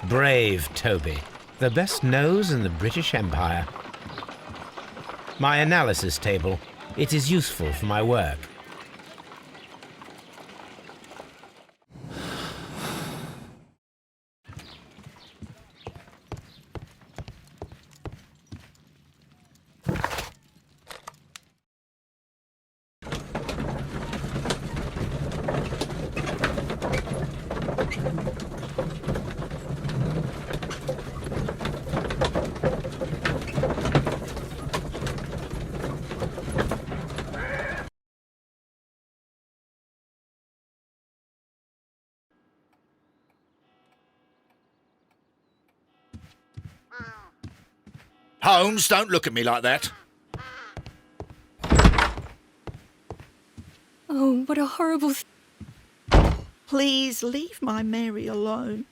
Brave Toby, the best nose in the British Empire. My analysis table. It is useful for my work. Holmes, don't look at me like that. Oh, what a horrible... Please leave my Mary alone.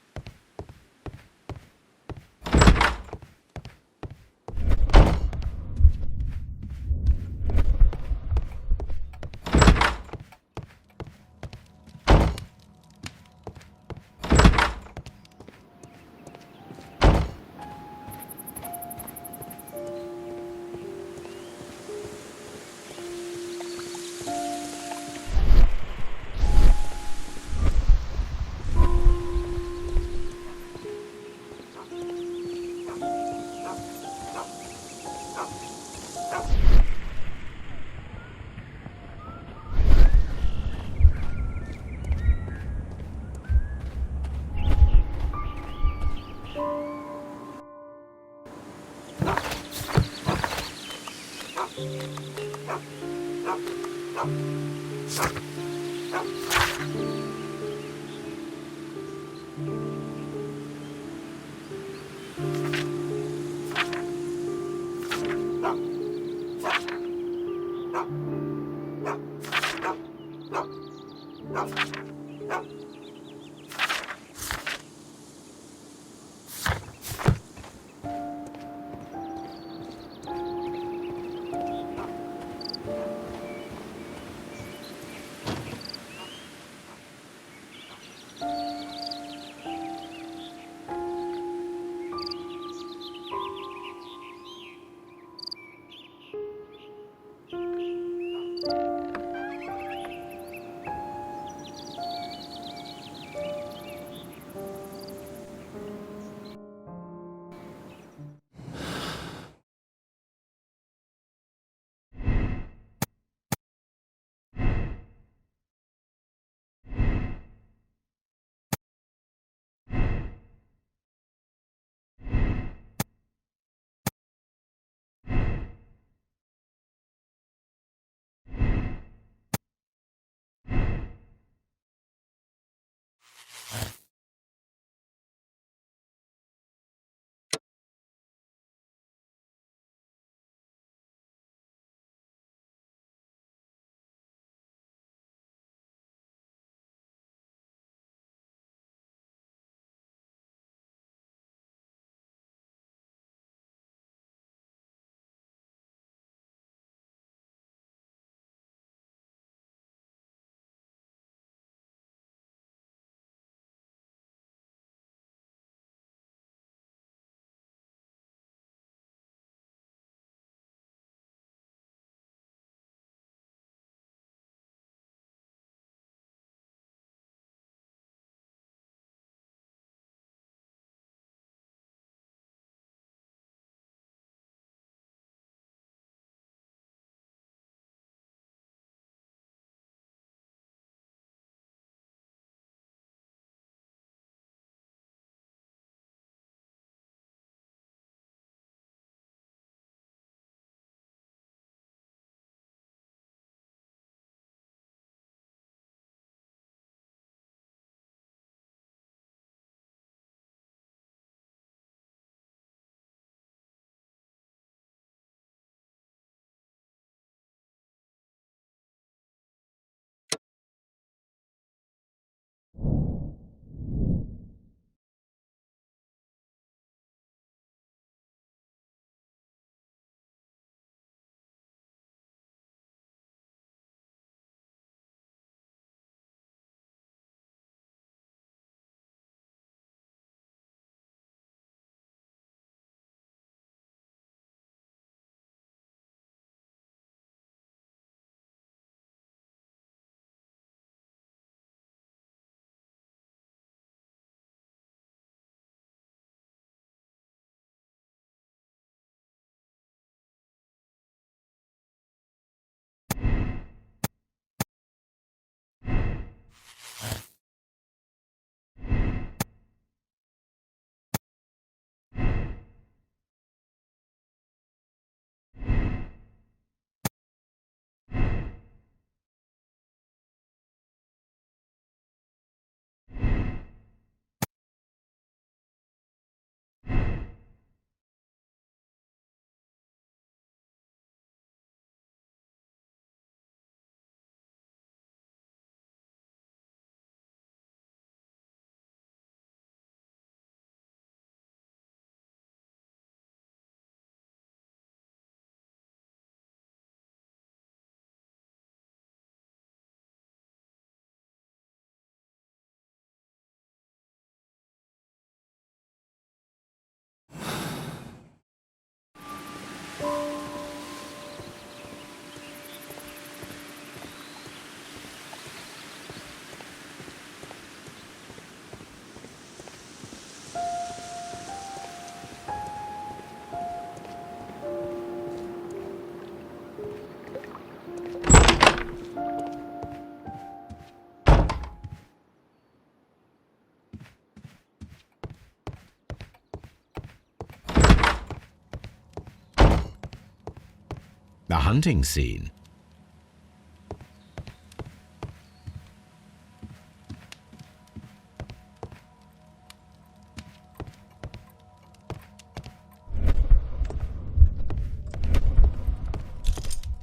The hunting scene.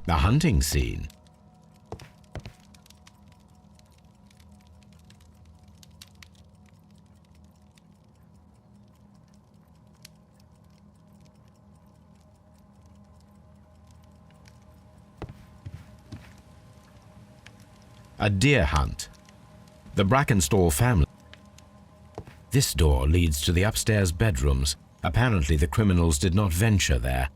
The hunting scene. A deer hunt. The Brackenstall family. This door leads to the upstairs bedrooms. Apparently the criminals did not venture there.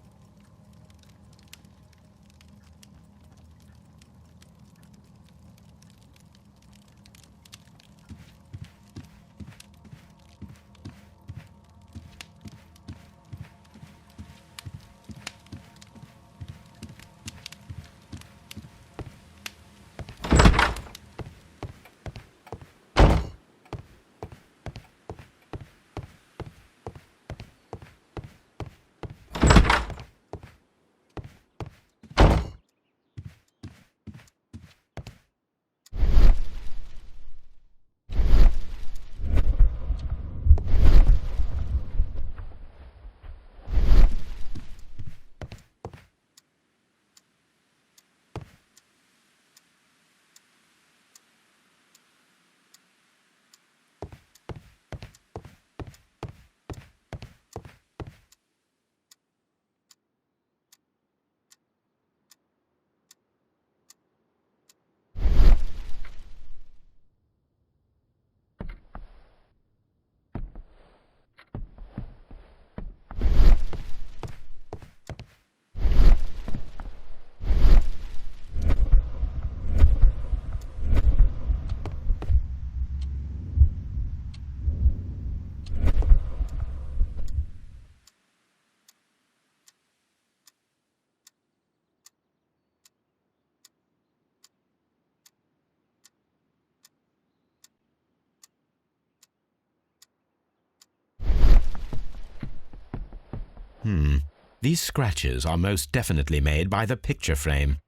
These scratches are most definitely made by the picture frame.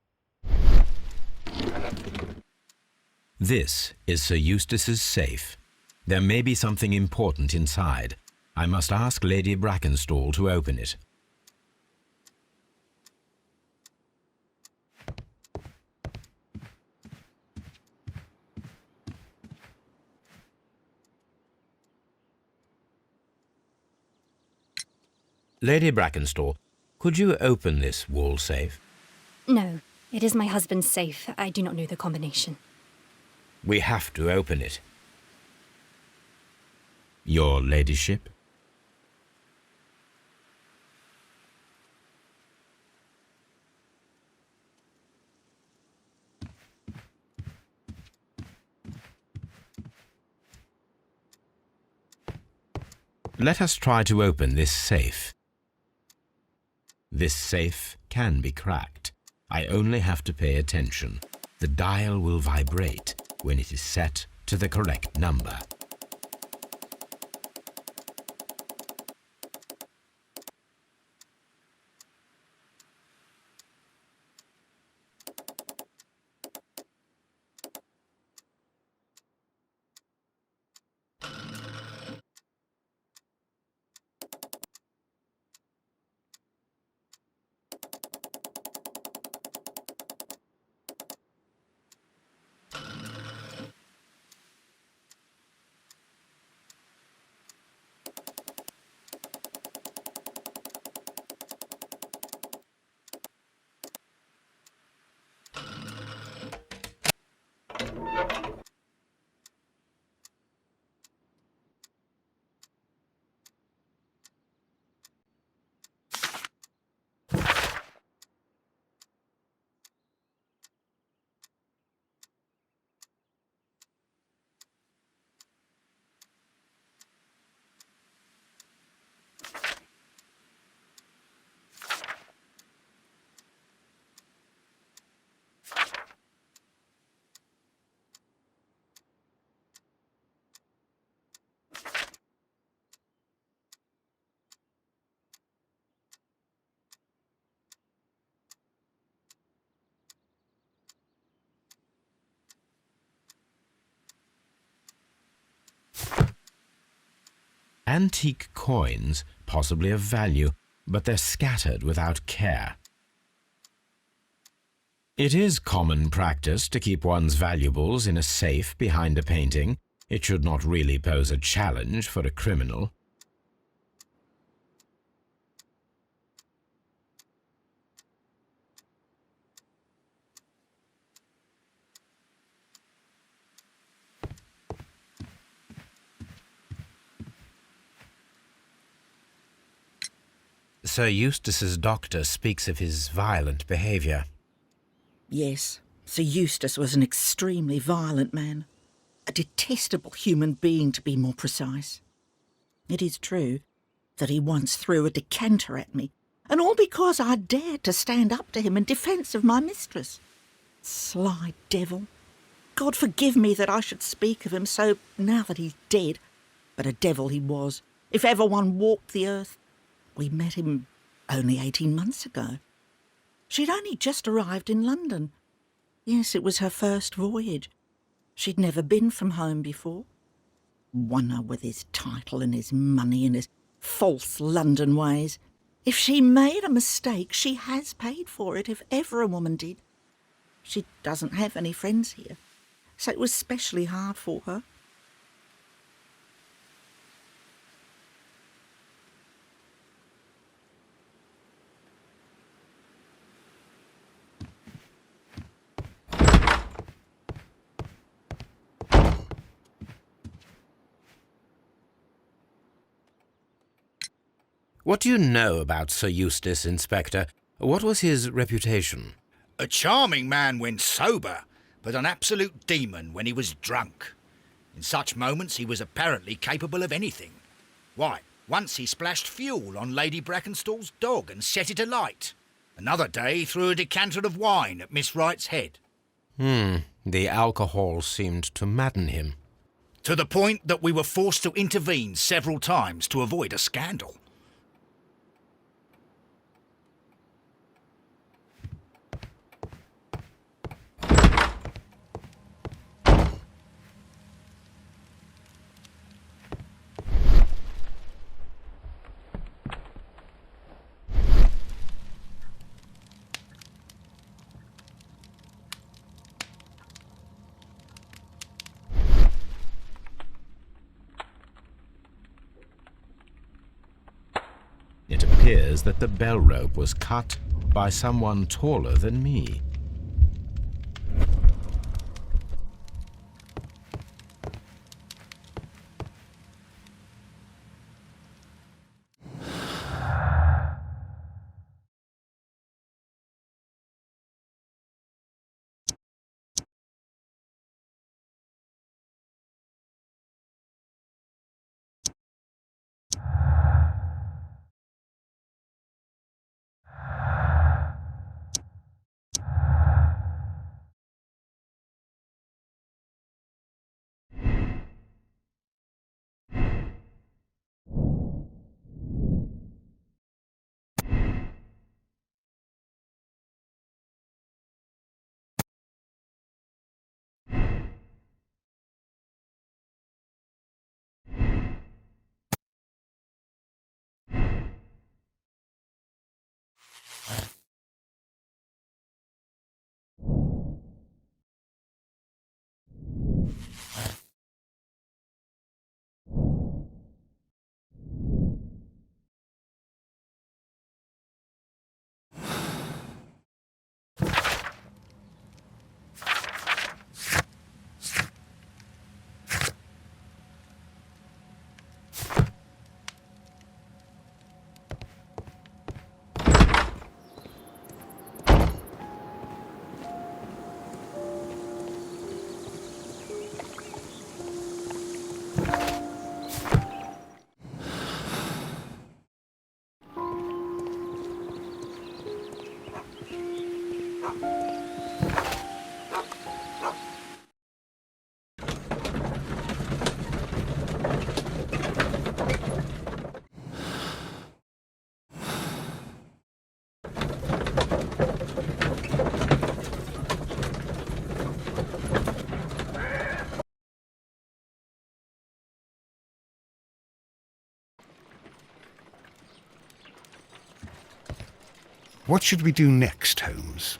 This is Sir Eustace's safe. There may be something important inside. I must ask Lady Brackenstall to open it. Lady Brackenstall, could you open this wall safe? No, it is my husband's safe. I do not know the combination. We have to open it. Your ladyship? Let us try to open this safe. This safe can be cracked. I only have to pay attention. The dial will vibrate when it is set to the correct number. antique coins, possibly of value, but they're scattered without care. It is common practice to keep one's valuables in a safe behind a painting. It should not really pose a challenge for a criminal. Sir Eustace's doctor speaks of his violent behaviour. Yes, Sir Eustace was an extremely violent man. A detestable human being, to be more precise. It is true that he once threw a decanter at me, and all because I dared to stand up to him in defence of my mistress. Sly devil. God forgive me that I should speak of him so now that he's dead, but a devil he was, if ever one walked the earth. We met him only 18 months ago. She'd only just arrived in London. Yes, it was her first voyage. She'd never been from home before. Wonder with his title and his money and his false London ways. If she made a mistake, she has paid for it, if ever a woman did. She doesn't have any friends here, so it was specially hard for her. What do you know about Sir Eustace, Inspector? What was his reputation? A charming man when sober, but an absolute demon when he was drunk. In such moments he was apparently capable of anything. Why, once he splashed fuel on Lady Brackenstall's dog and set it alight. Another day he threw a decanter of wine at Miss Wright's head. The alcohol seemed to madden him. To the point that we were forced to intervene several times to avoid a scandal. It appears that the bell rope was cut by someone taller than me. What should we do next, Holmes?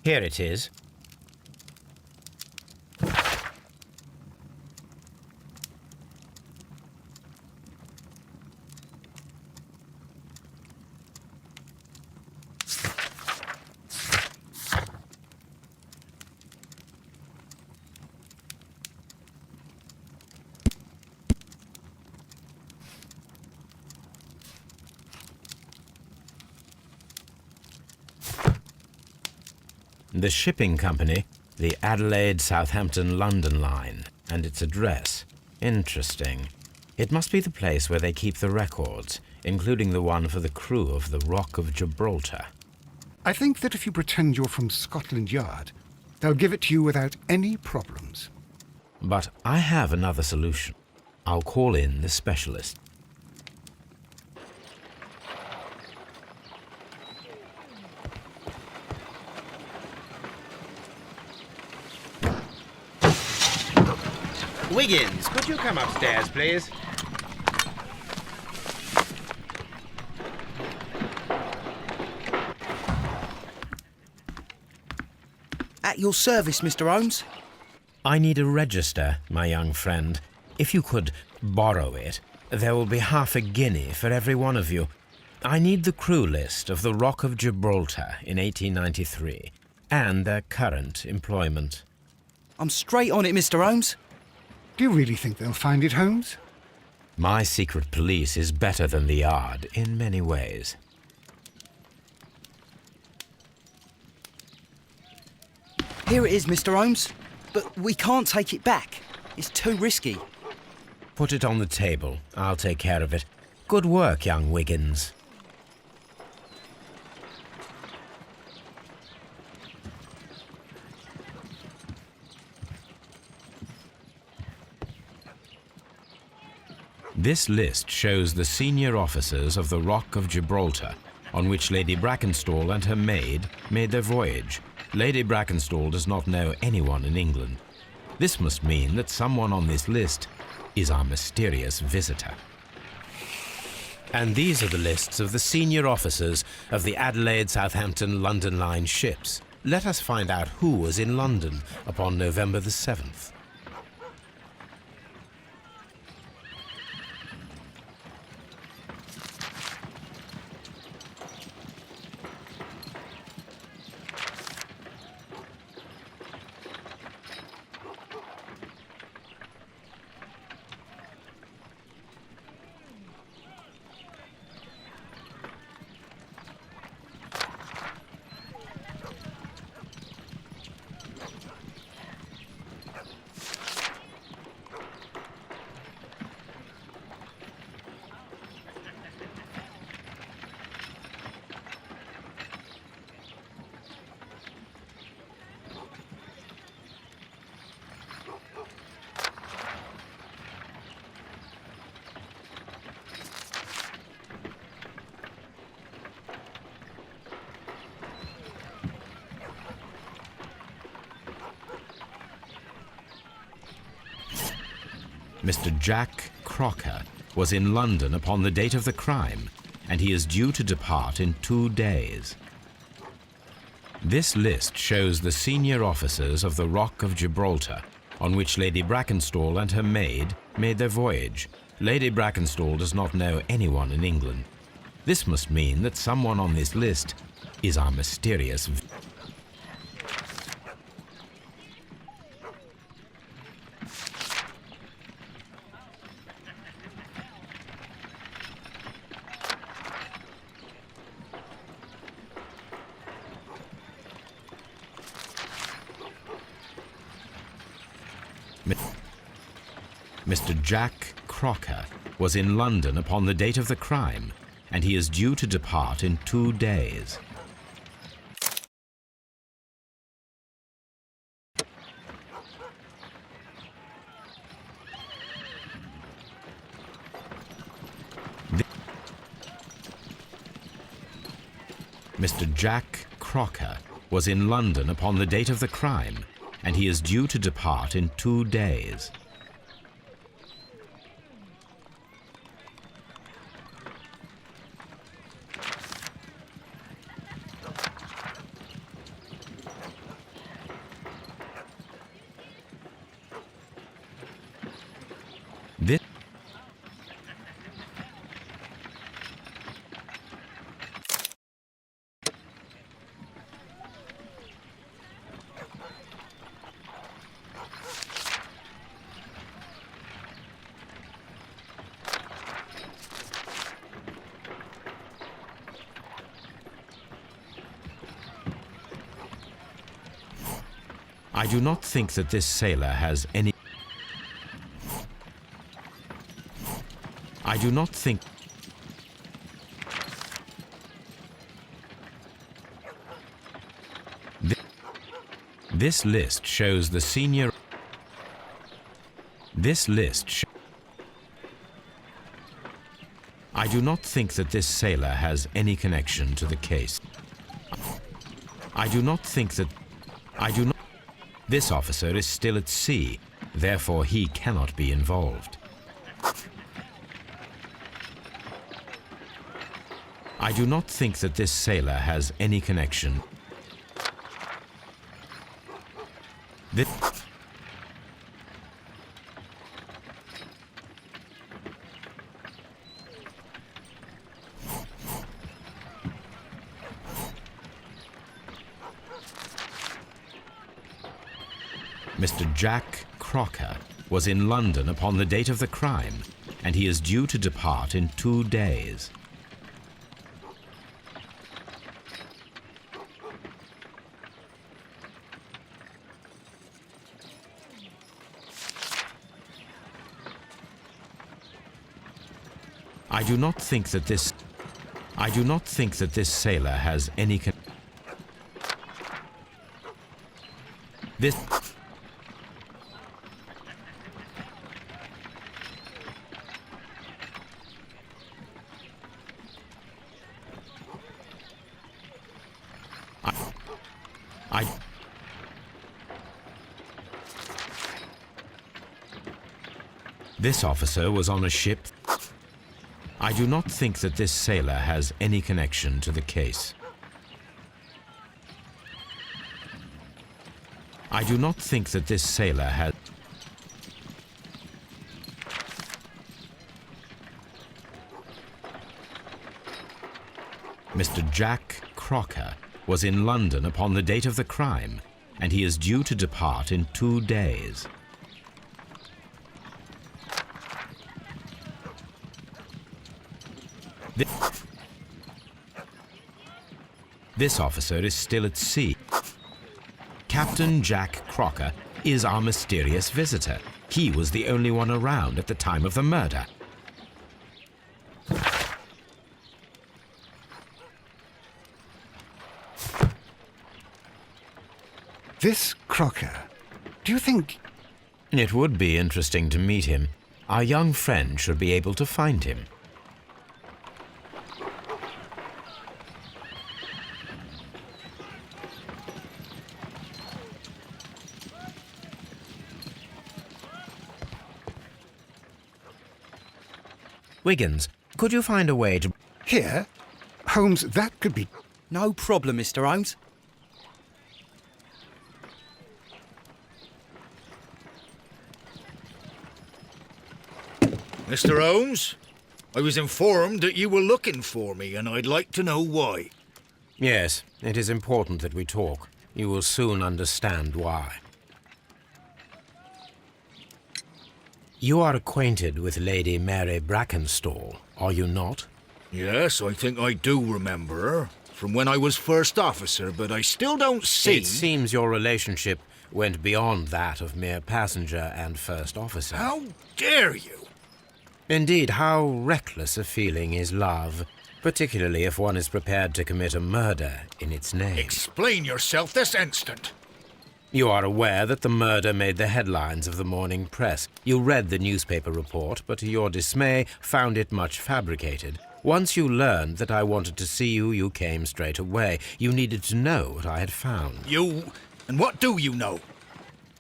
Here it is. The shipping company, the Adelaide, Southampton, London line, and its address. Interesting. It must be the place where they keep the records, including the one for the crew of the Rock of Gibraltar. I think that if you pretend you're from Scotland Yard, they'll give it to you without any problems. But I have another solution. I'll call in the specialist. Wiggins, could you come upstairs, please? At your service, Mr. Holmes. I need a register, my young friend. If you could borrow it, there will be half a guinea for every one of you. I need the crew list of the Rock of Gibraltar in 1893 and their current employment. I'm straight on it, Mr. Holmes. Do you really think they'll find it, Holmes? My secret police is better than the Yard in many ways. Here it is, Mr. Holmes. But we can't take it back. It's too risky. Put it on the table. I'll take care of it. Good work, young Wiggins. This list shows the senior officers of the Rock of Gibraltar, on which Lady Brackenstall and her maid made their voyage. Lady Brackenstall does not know anyone in England. This must mean that someone on this list is our mysterious visitor. And these are the lists of the senior officers of the Adelaide, Southampton, London Line ships. Let us find out who was in London upon November the 7th. Mr. Jack Crocker was in London upon the date of the crime, and he is due to depart in 2 days. This list shows the senior officers of the Rock of Gibraltar, on which Lady Brackenstall and her maid made their voyage. Lady Brackenstall does not know anyone in England. This must mean that someone on this list is our mysterious Mr. Jack Crocker was in London upon the date of the crime, and he is due to depart in 2 days. Mr. Jack Crocker was in London upon the date of the crime, and he is due to depart in 2 days. This I do not think that this sailor has any. I do not think. This list shows the senior. This list. I do not think that this sailor has any connection to the case. I do not think that. I do not. This officer is still at sea, therefore he cannot be involved. I do not think that this sailor has any connection. This Mr. Jack Crocker was in London upon the date of the crime, and he is due to depart in 2 days. I do not think that this. I do not think that this sailor has any. This. This officer was on a ship. I do not think that this sailor has any connection to the case. I do not think that this sailor has... Mr. Jack Crocker was in London upon the date of the crime, and he is due to depart in 2 days. This officer is still at sea. Captain Jack Crocker is our mysterious visitor. He was the only one around at the time of the murder. This Crocker, do you think... It would be interesting to meet him. Our young friend should be able to find him. Wiggins, could you find a way to... Here? Holmes, that could be... No problem, Mr. Holmes. Mr. Holmes, I was informed that you were looking for me, and I'd like to know why. Yes, it is important that we talk. You will soon understand why. You are acquainted with Lady Mary Brackenstall, are you not? Yes, I think I do remember her, from when I was first officer, but I still don't see... It seems your relationship went beyond that of mere passenger and first officer. How dare you? Indeed, how reckless a feeling is love, particularly if one is prepared to commit a murder in its name. Explain yourself this instant. You are aware that the murder made the headlines of the morning press. You read the newspaper report, but to your dismay, found it much fabricated. Once you learned that I wanted to see you, you came straight away. You needed to know what I had found. You... And what do you know?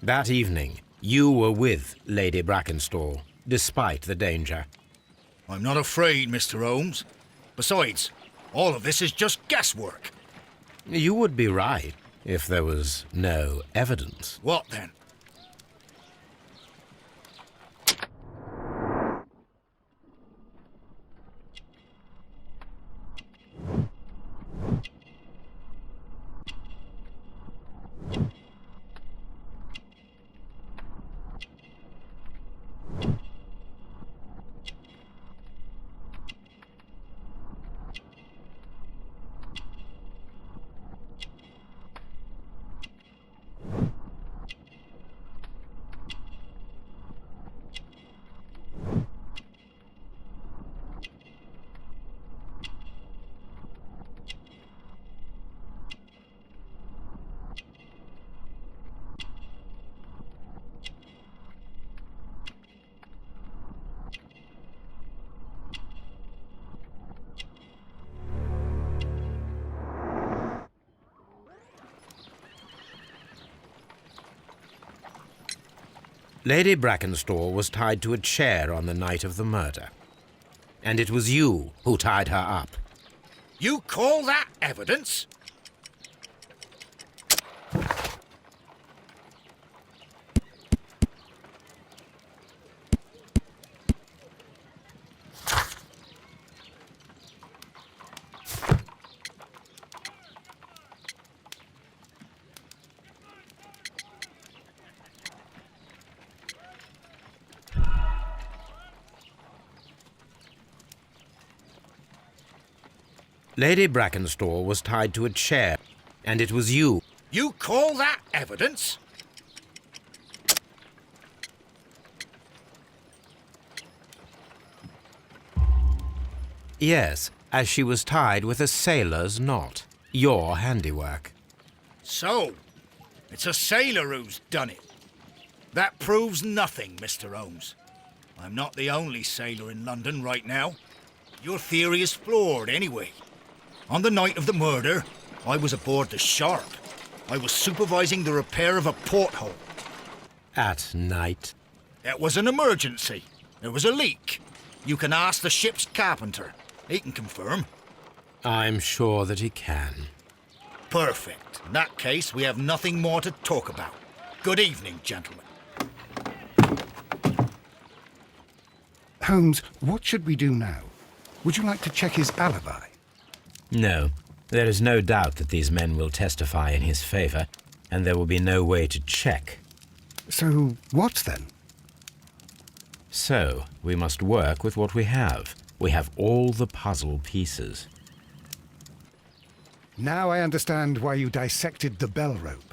That evening, you were with Lady Brackenstall, despite the danger. I'm not afraid, Mr. Holmes. Besides, all of this is just guesswork. You would be right if there was no evidence. What then? Lady Brackenstall was tied to a chair on the night of the murder. And it was you who tied her up. You call that evidence? Lady Brackenstall was tied to a chair, and it was you. You call that evidence? Yes, as she was tied with a sailor's knot. Your handiwork. So, it's a sailor who's done it. That proves nothing, Mr. Holmes. I'm not the only sailor in London right now. Your theory is flawed anyway. On the night of the murder, I was aboard the Sharp. I was supervising the repair of a porthole. At night? It was an emergency. There was a leak. You can ask the ship's carpenter. He can confirm. I'm sure that he can. Perfect. In that case, we have nothing more to talk about. Good evening, gentlemen. Holmes, what should we do now? Would you like to check his alibi? No, there is no doubt that these men will testify in his favor, and there will be no way to check. So, what then? So, we must work with what we have. We have all the puzzle pieces. Now I understand why you dissected the bell rope.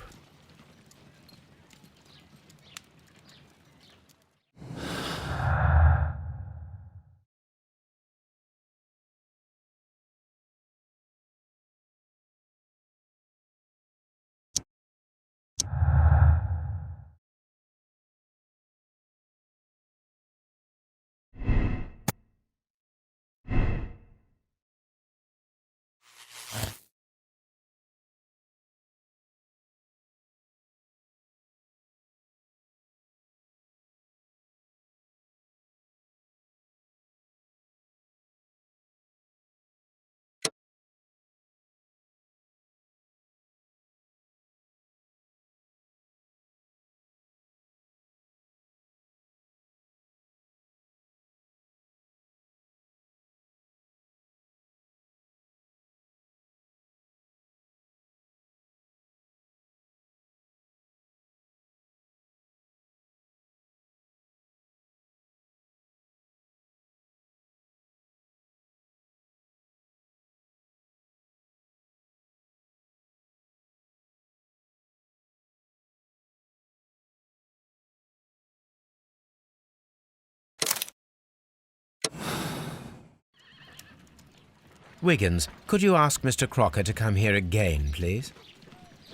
Wiggins, could you ask Mr. Crocker to come here again, please?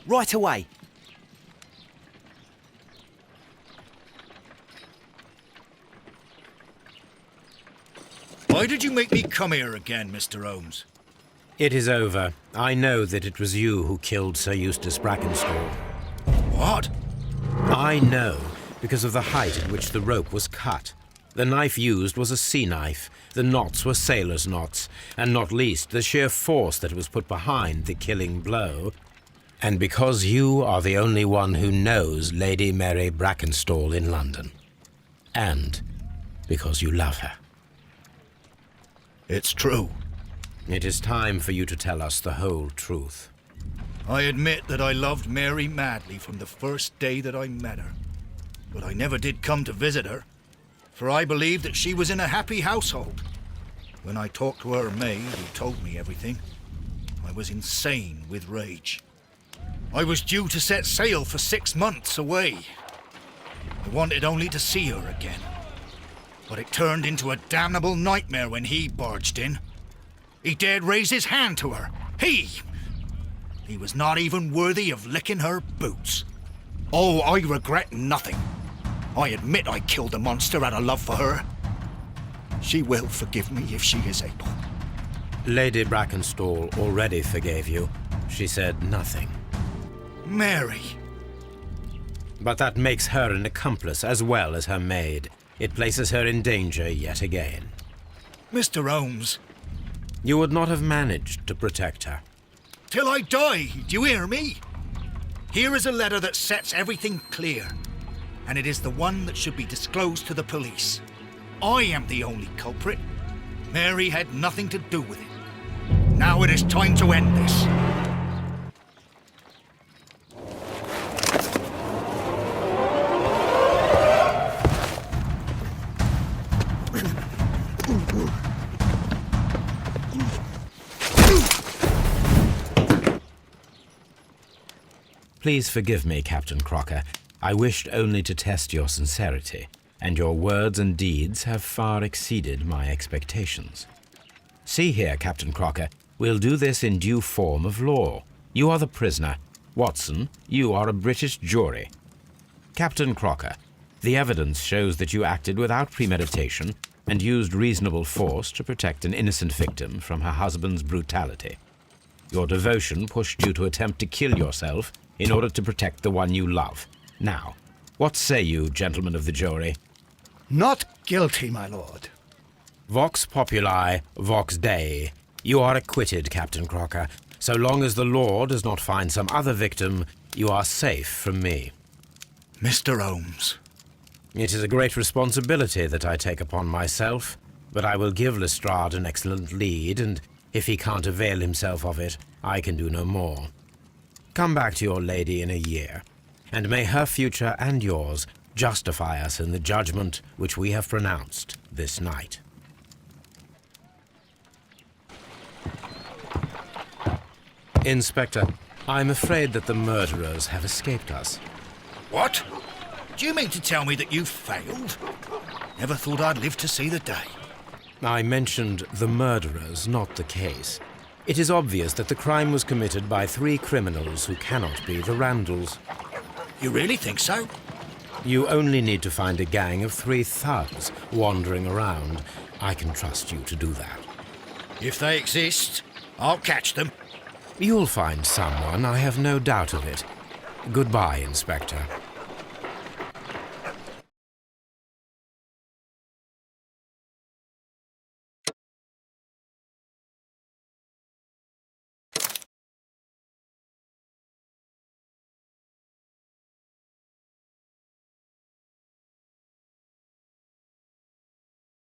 Right away. Why did you make me come here again, Mr. Holmes? It is over. I know that it was you who killed Sir Eustace Brackenstall. What? I know, because of the height at which the rope was cut. The knife used was a sea knife. The knots were sailor's knots, and not least the sheer force that was put behind the killing blow. And because you are the only one who knows Lady Mary Brackenstall in London. And because you love her. It's true. It is time for you to tell us the whole truth. I admit that I loved Mary madly from the first day that I met her. But I never did come to visit her, for I believed that she was in a happy household. When I talked to her maid, who told me everything, I was insane with rage. I was due to set sail for 6 months away. I wanted only to see her again. But it turned into a damnable nightmare when he barged in. He dared raise his hand to her. He was not even worthy of licking her boots. Oh, I regret nothing. I admit I killed the monster out of love for her. She will forgive me if she is able. Lady Brackenstall already forgave you. She said nothing. Mary. But that makes her an accomplice as well as her maid. It places her in danger yet again. Mr. Holmes. You would not have managed to protect her. Till I die, do you hear me? Here is a letter that sets everything clear, and it is the one that should be disclosed to the police. I am the only culprit. Mary had nothing to do with it. Now it is time to end this. Please forgive me, Captain Crocker. I wished only to test your sincerity, and your words and deeds have far exceeded my expectations. See here, Captain Crocker, we'll do this in due form of law. You are the prisoner. Watson, you are a British jury. Captain Crocker, the evidence shows that you acted without premeditation and used reasonable force to protect an innocent victim from her husband's brutality. Your devotion pushed you to attempt to kill yourself in order to protect the one you love. Now, what say you, gentlemen of the jury? Not guilty, my lord. Vox populi, vox Dei. You are acquitted, Captain Crocker. So long as the law does not find some other victim, you are safe from me. Mr. Holmes. It is a great responsibility that I take upon myself, but I will give Lestrade an excellent lead, and if he can't avail himself of it, I can do no more. Come back to your lady in a year, and may her future and yours justify us in the judgment which we have pronounced this night. Inspector, I'm afraid that the murderers have escaped us. What? Do you mean to tell me that you failed? Never thought I'd live to see the day. I mentioned the murderers, not the case. It is obvious that the crime was committed by 3 criminals who cannot be the Randalls. You really think so? You only need to find a gang of 3 thugs wandering around. I can trust you to do that. If they exist, I'll catch them. You'll find someone, I have no doubt of it. Goodbye, Inspector.